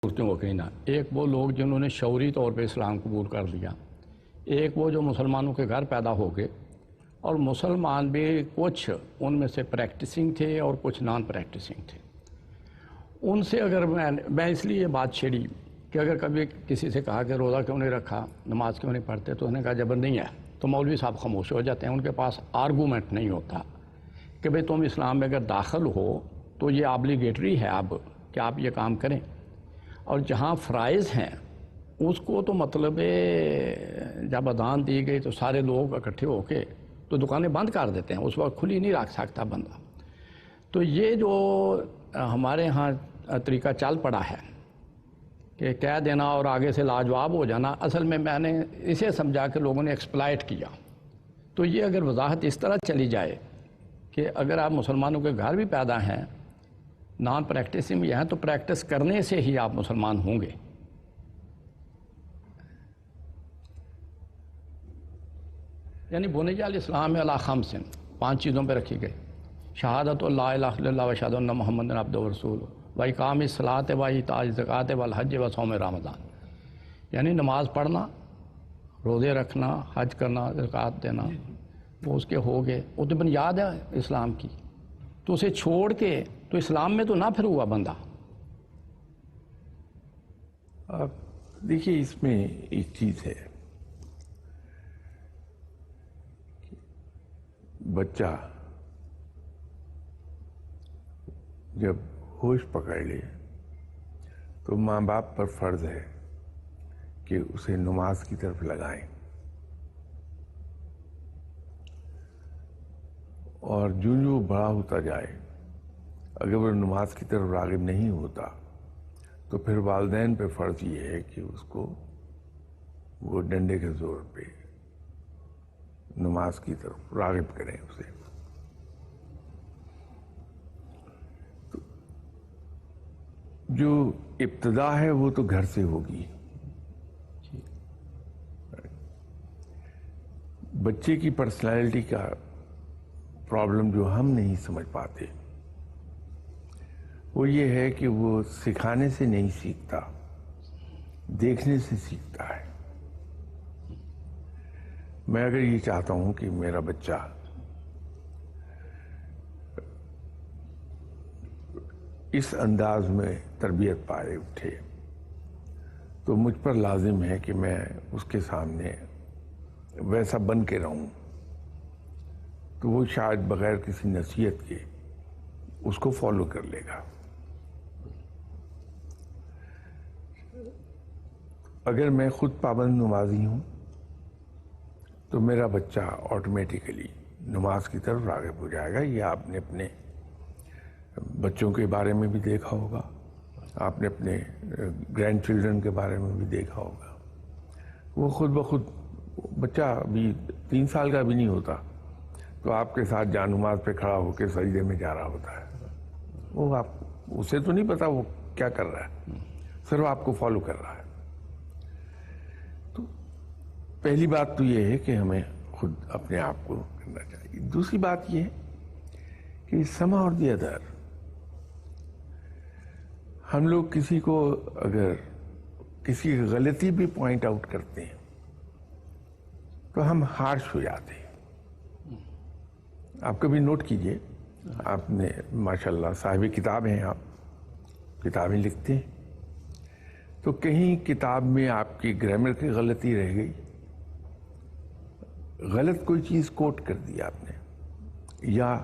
صورتوں کو کہنا، ایک وہ لوگ جنہوں نے شعوری طور پہ اسلام قبول کر لیا، ایک وہ جو مسلمانوں کے گھر پیدا ہو گئے، اور مسلمان بھی کچھ ان میں سے پریکٹسنگ تھے اور کچھ نان پریکٹسنگ تھے۔ ان سے اگر میں اس لیے یہ بات چھیڑی کہ اگر کبھی کسی سے کہا کہ روزہ کیوں نہیں رکھا، نماز کیوں نہیں پڑھتے، تو انہوں نے کہا جبر نہیں ہے، تو مولوی صاحب خاموش ہو جاتے ہیں۔ ان کے پاس آرگومنٹ نہیں ہوتا کہ بھئی تم اسلام میں اگر داخل ہو تو یہ آبلیگیٹری ہے اب کہ آپ یہ کام کریں، اور جہاں فرائض ہیں اس کو تو مطلب جب اذان دی گئی تو سارے لوگ اکٹھے ہو کے تو دکانیں بند کر دیتے ہیں، اس وقت کھلی نہیں رکھ سکتا بندہ۔ تو یہ جو ہمارے ہاں طریقہ چل پڑا ہے کہ کہہ دینا اور آگے سے لاجواب ہو جانا، اصل میں نے اسے سمجھا کہ لوگوں نے ایکسپلائٹ کیا۔ تو یہ اگر وضاحت اس طرح چلی جائے کہ اگر آپ مسلمانوں کے گھر بھی پیدا ہیں، نان پریکٹسنگ بھی ہیں، تو پریکٹس کرنے سے ہی آپ مسلمان ہوں گے۔ یعنی بنی الاسلام علی خمس، 5 چیزوں پہ رکھی گئی: شہادت لا الہ الا اللہ واشہد ان محمد عبدہ ورسولہ واقام الصلاۃ وایتاء الزکوٰۃ والحج وصوم رمضان۔ یعنی نماز پڑھنا، روزے رکھنا، حج کرنا، زکوٰۃ دینا، وہ اس کے ہو گئے، وہ تو بنیاد ہے اسلام کی۔ تو اسے چھوڑ کے تو اسلام میں تو نہ پھر ہوا بندہ۔ دیکھیے، اس میں ایک چیز ہے، بچہ جب ہوش پکڑ لے تو ماں باپ پر فرض ہے کہ اسے نماز کی طرف لگائیں، اور جو بڑا ہوتا جائے اگر وہ نماز کی طرف راغب نہیں ہوتا تو پھر والدین پہ فرض یہ ہے کہ اس کو وہ ڈنڈے کے زور پہ نماز کی طرف راغب کریں اسے۔ تو جو ابتدا ہے وہ تو گھر سے ہوگی۔ بچے کی پرسنالٹی کا پرابلم جو ہم نہیں سمجھ پاتے وہ یہ ہے کہ وہ سکھانے سے نہیں سیکھتا، دیکھنے سے سیکھتا ہے۔ میں اگر یہ چاہتا ہوں کہ میرا بچہ اس انداز میں تربیت پائے اٹھے تو مجھ پر لازم ہے کہ میں اس کے سامنے ویسا بن کے رہوں، تو وہ شاید بغیر کسی نصیحت کے اس کو فالو کر لے گا۔ اگر میں خود پابند نمازی ہوں تو میرا بچہ آٹومیٹیکلی نماز کی طرف راغب ہو جائے گا۔ یہ آپ نے اپنے بچوں کے بارے میں بھی دیکھا ہوگا، آپ نے اپنے گرینڈ چلڈرن کے بارے میں بھی دیکھا ہوگا۔ وہ خود بخود، بچہ ابھی 3 سال کا بھی نہیں ہوتا تو آپ کے ساتھ جا نماز پہ کھڑا ہو کے سجدے میں جا رہا ہوتا ہے۔ وہ اسے تو نہیں پتا وہ کیا کر رہا ہے، صرف آپ کو فالو کر رہا ہے۔ تو پہلی بات تو یہ ہے کہ ہمیں خود اپنے آپ کو کرنا چاہیے۔ دوسری بات یہ ہے کہ سما اور دی ادر، ہم لوگ کسی کو اگر کسی غلطی بھی پوائنٹ آؤٹ کرتے ہیں تو ہم ہارش ہو جاتے ہیں۔ آپ کبھی نوٹ کیجئے، آپ نے ماشاءاللہ صاحب کتاب ہیں، آپ کتابیں لکھتے ہیں، تو کہیں کتاب میں آپ کی گرامر کی غلطی رہ گئی، غلط کوئی چیز کوٹ کر دی آپ نے، یا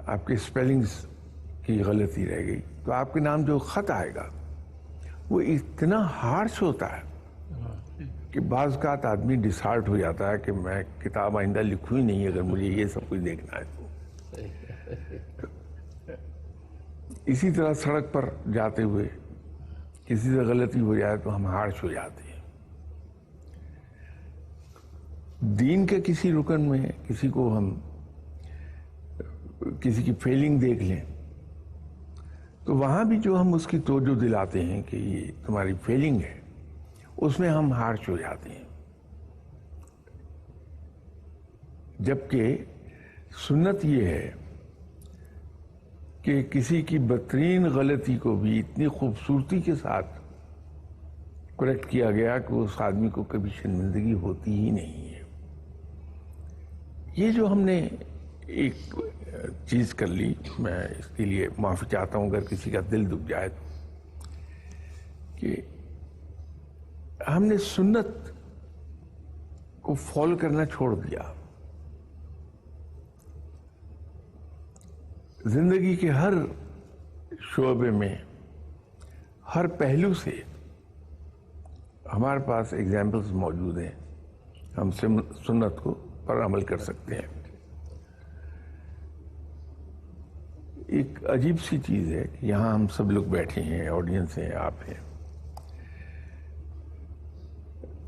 آپ کے اسپیلنگز کی غلطی رہ گئی، تو آپ کے نام جو خط آئے گا وہ اتنا ہارش ہوتا ہے کہ بعض اوقات آدمی ڈسہارٹ ہو جاتا ہے کہ میں کتاب آئندہ لکھوں ہی نہیں اگر مجھے یہ سب کچھ دیکھنا ہے تو۔ اسی طرح سڑک پر جاتے ہوئے کسی سے غلطی ہو جائے تو ہم ہارش ہو جاتے ہیں۔ دین کے کسی رکن میں کسی کو ہم کسی کی فیلنگ دیکھ لیں تو وہاں بھی جو ہم اس کی توجہ دلاتے ہیں کہ یہ تمہاری فیلنگ ہے، اس میں ہم ہارش ہو جاتے ہیں۔ جبکہ سنت یہ ہے کہ کسی کی بدترین غلطی کو بھی اتنی خوبصورتی کے ساتھ کریکٹ کیا گیا کہ اس آدمی کو کبھی شرمندگی ہوتی ہی نہیں ہے. یہ جو ہم نے ایک چیز کر لی، میں اس کے لیے معافی چاہتا ہوں اگر کسی کا دل دکھ جائے تو، کہ ہم نے سنت کو فالو کرنا چھوڑ دیا. زندگی کے ہر شعبے میں، ہر پہلو سے ہمارے پاس ایگزامپلز موجود ہیں. ہم سنت کو پر عمل کر سکتے ہیں. ایک عجیب سی چیز ہے کہ یہاں ہم سب لوگ بیٹھے ہیں، آڈینس ہیں، آپ ہیں.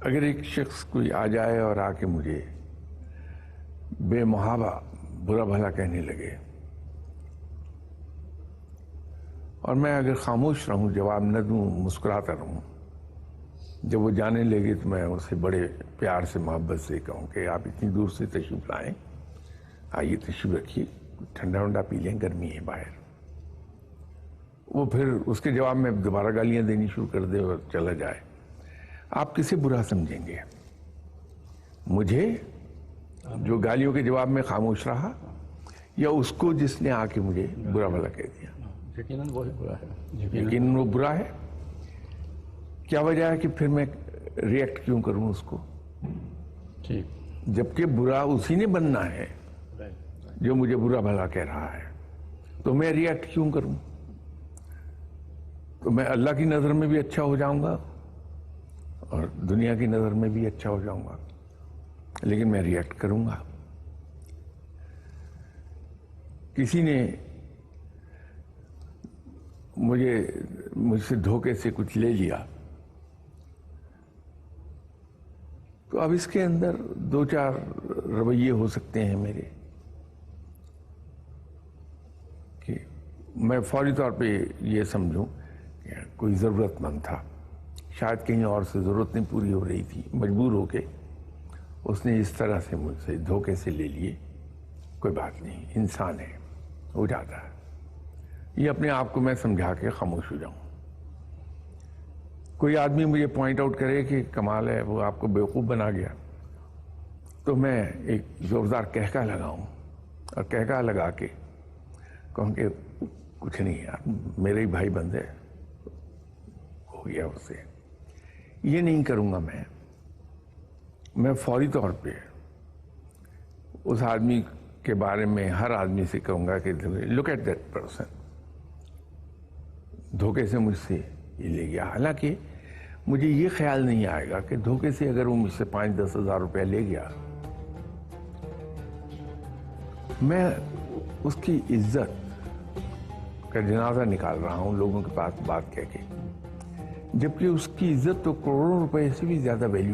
اگر ایک شخص کوئی آ جائے اور آ کے مجھے بے محابہ برا بھلا کہنے لگے، اور میں اگر خاموش رہوں، جواب نہ دوں، مسکراتا رہوں، جب وہ جانے لگے تو میں اسے بڑے پیار سے، محبت سے کہوں کہ آپ اتنی دور سے تشریف لائیں، آئیے تشریف رکھیے، ٹھنڈا ونڈا پی لیں، گرمی ہے باہر. وہ پھر اس کے جواب میں دوبارہ گالیاں دینی شروع کر دے اور چلا جائے. آپ کسے برا سمجھیں گے؟ مجھے جو گالیوں کے جواب میں خاموش رہا، یا اس کو جس نے آ کے مجھے برا بھلا کہہ دیا؟ یقیناً وہی برا ہے. لیکن وہ برا ہے. کیا وجہ ہے کہ پھر میں ریئیکٹ کیوں کروں اس کو؟ ٹھیک. جبکہ برا اسی نے بننا ہے جو مجھے برا بھلا کہہ رہا ہے، تو میں ریئیکٹ کیوں کروں؟ تو میں اللہ کی نظر میں بھی اچھا ہو جاؤں گا اور دنیا کی نظر میں بھی اچھا ہو جاؤں گا، لیکن میں ریئیکٹ کروں گا. کسی نے مجھ سے دھوکے سے کچھ لے لیا، تو اب اس کے اندر دو چار رویے ہو سکتے ہیں میرے، کہ میں فوری طور پہ یہ سمجھوں کہ کوئی ضرورت مند تھا، شاید کہیں اور سے ضرورت نہیں پوری ہو رہی تھی، مجبور ہو کے اس نے اس طرح سے مجھ سے دھوکے سے لے لیے. کوئی بات نہیں، انسان ہے، ہو جاتا ہے. یہ اپنے آپ کو میں سمجھا کے خاموش ہو جاؤں. کوئی آدمی مجھے پوائنٹ آؤٹ کرے کہ کمال ہے، وہ آپ کو بیوقوف بنا گیا، تو میں ایک زوردار کہکا لگاؤں، اور کہکا لگا کے کہوں کہ کچھ نہیں یار، میرے ہی بھائی بندے، ہو گیا اس سے. یہ نہیں کروں گا. میں فوری طور پہ اس آدمی کے بارے میں ہر آدمی سے کہوں گا کہ لک ایٹ دیٹ پرسن، دھوکے سے مجھ سے یہ لے گیا. حالانکہ مجھے یہ خیال نہیں آئے گا کہ دھوکے سے اگر وہ مجھ سے 5-10 ہزار روپے لے گیا، میں اس کی عزت کا جنازہ نکال رہا ہوں لوگوں کے پاس بات کہہ کے، جبکہ اس کی عزت تو کروڑوں روپے سے بھی زیادہ ویلیو